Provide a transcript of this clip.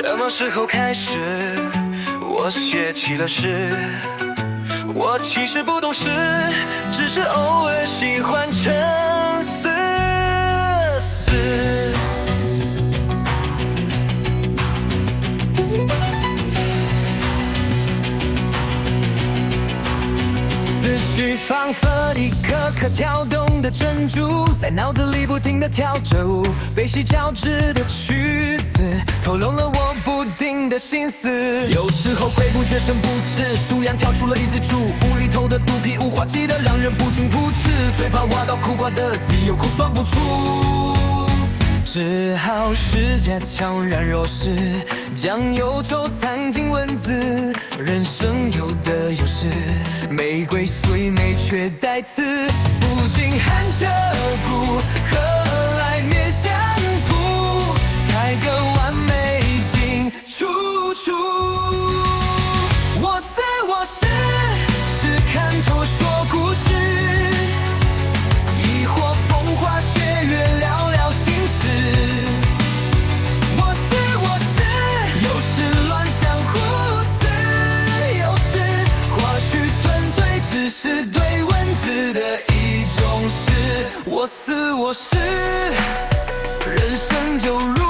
什么时候开始，我写起了诗？我其实不懂事，只是偶尔喜欢沉思。思绪仿佛一颗颗跳动的珍珠，在脑子里不停地跳着舞，悲喜交织的曲子，透露了我不定的心思。有时候鬼不觉神不知，树阳跳出了一只猪，无厘头的肚皮，无话激得让人不禁不齿，嘴巴挖到苦瓜的籽，有苦说不出。只好试着悄然若失，将忧愁藏进文字。人生有得有失，玫瑰虽美却带刺，不禁含着骨，何来面相扑？开个完美进出处。我思我是，是看透说故事，疑惑风花雪月聊聊心事。我思我是，有时乱想胡思，有时或许纯粹只是对文字的一种诗。我思我是，人生就如